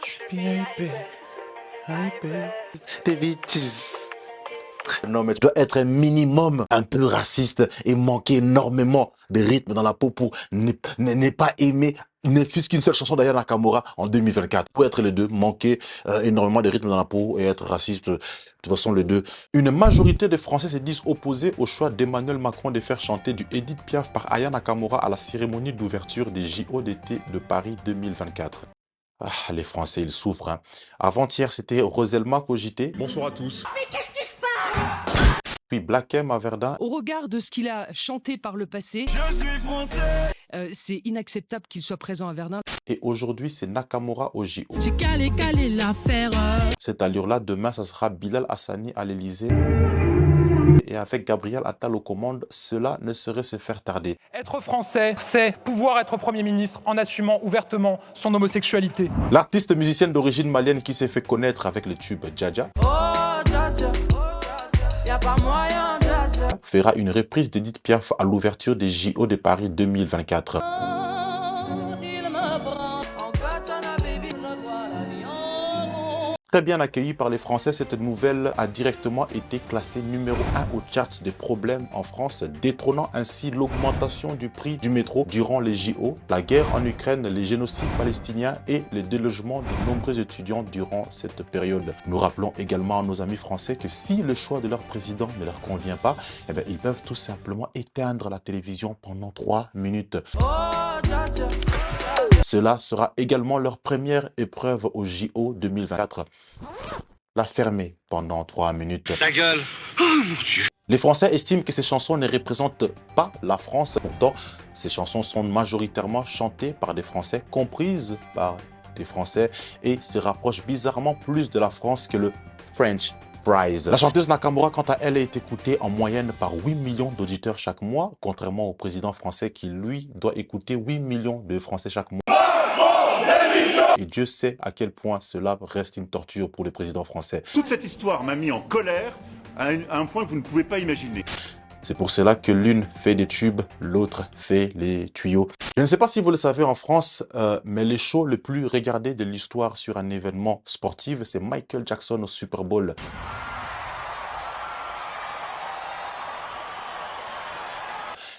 hypé, hypé. Des bitches. Non, mais tu dois être un minimum un peu raciste et manquer énormément de rythme dans la peau pour ne pas aimer ne fût-ce qu'une seule chanson d'Aya Nakamura en 2024. Pour être les deux, manquer énormément de rythme dans la peau et être raciste, de toute façon les deux. Une majorité des Français se disent opposés au choix d'Emmanuel Macron de faire chanter du Edith Piaf par Aya Nakamura à la cérémonie d'ouverture des JO d'été de Paris 2024. Ah, les Français, ils souffrent. Hein. Avant-hier, c'était Roselma Cogité. Bonsoir à tous. Mais qu'est-ce qui se passe? Puis Black M à Verdun. Au regard de ce qu'il a chanté par le passé, Je suis français. c'est inacceptable qu'il soit présent à Verdun. Et aujourd'hui, c'est Nakamura au JO. J'ai calé l'affaire. Cette allure-là, demain, ça sera Bilal Hassani à l'Elysée. Et avec Gabriel Attal aux commandes, cela ne saurait se faire tarder. Être français, c'est pouvoir être Premier ministre en assumant ouvertement son homosexualité. L'artiste musicienne d'origine malienne qui s'est fait connaître avec le tube Dja Oh, Dja, y'a pas moyen, Dja. fera une reprise d'Edith Piaf à l'ouverture des JO de Paris 2024. Très bien accueillie par les Français, cette nouvelle a directement été classée numéro 1 aux charts des problèmes en France, détrônant ainsi l'augmentation du prix du métro durant les JO, la guerre en Ukraine, les génocides palestiniens et le délogement de nombreux étudiants durant cette période. Nous rappelons également à nos amis français que si le choix de leur président ne leur convient pas, eh bien, ils peuvent tout simplement éteindre la télévision pendant 3 minutes. Oh, Dja. Cela sera également leur première épreuve au JO 2024. La fermer pendant 3 minutes. Ta gueule. Oh mon Dieu. Les Français estiment que ces chansons ne représentent pas la France. Pourtant, ces chansons sont majoritairement chantées par des Français, comprises par des Français, et se rapprochent bizarrement plus de la France que le French Fries. La chanteuse Nakamura, quant à elle, est écoutée en moyenne par 8 millions d'auditeurs chaque mois, contrairement au président français qui, lui, doit écouter 8 millions de Français chaque mois. Et Dieu sait à quel point cela reste une torture pour le président français. Toute cette histoire m'a mis en colère à un point que vous ne pouvez pas imaginer. C'est pour cela que l'une fait des tubes, l'autre fait les tuyaux. Je ne sais pas si vous le savez en France, mais les shows les plus regardés de l'histoire sur un événement sportif, c'est Michael Jackson au Super Bowl.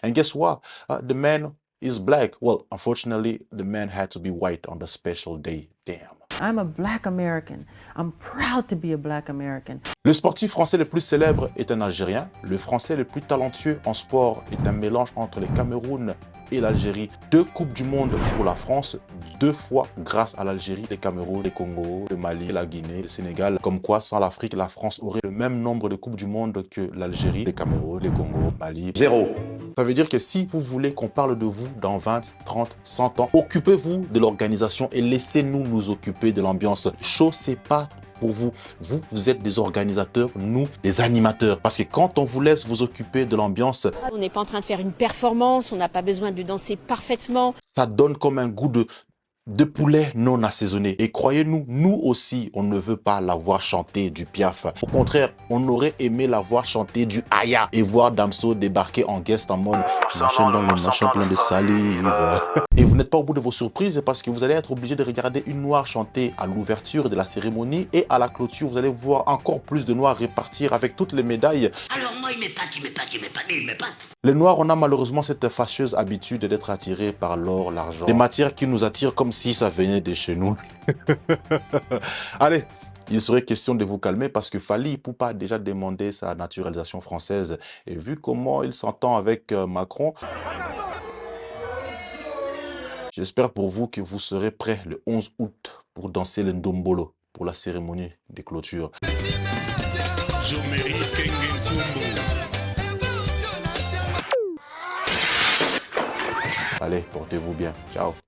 And guess what? The man is black. Well, unfortunately, the man had to be white on the special day. Damn. I'm a black American. I'm proud to be a black American. Le sportif français le plus célèbre est un Algérien. Le français le plus talentueux en sport est un mélange entre le Cameroun et l'Algérie. 2 coupes du monde pour la France, 2 fois grâce à l'Algérie, le Cameroun, le Congo, le Mali, la Guinée, le Sénégal. Comme quoi, sans l'Afrique, la France aurait le même nombre de coupes du monde que l'Algérie, le Cameroun, le Congo, le Mali. 0. Ça veut dire que si vous voulez qu'on parle de vous dans 20, 30, 100 ans, occupez-vous de l'organisation et laissez-nous nous occuper de l'ambiance. Show, c'est pas pour vous. Vous êtes des organisateurs, nous, des animateurs. Parce que quand on vous laisse vous occuper de l'ambiance, On n'est pas en train de faire une performance, on n'a pas besoin de danser parfaitement. ça donne comme un goût de poulet non assaisonné. Et croyez-nous, nous aussi, on ne veut pas la voir chanter du Piaf. Au contraire, on aurait aimé la voir chanter du Aya et voir Damso débarquer en guest en mode machin dans le machin plein de salive. Et vous n'êtes pas au bout de vos surprises parce que vous allez être obligé de regarder une noire chanter à l'ouverture de la cérémonie et à la clôture, vous allez voir encore plus de noirs repartir avec toutes les médailles. Alors moi il m'épate. Les noirs, on a malheureusement cette fâcheuse habitude d'être attirés par l'or, l'argent, des matières qui nous attirent comme si ça venait de chez nous. Allez, il serait question de vous calmer parce que Fally Ipupa a déjà demandé sa naturalisation française. Et vu comment il s'entend avec Macron, j'espère pour vous que vous serez prêts le 11 août pour danser le Ndombolo pour la cérémonie de clôture. Allez, portez-vous bien. Ciao.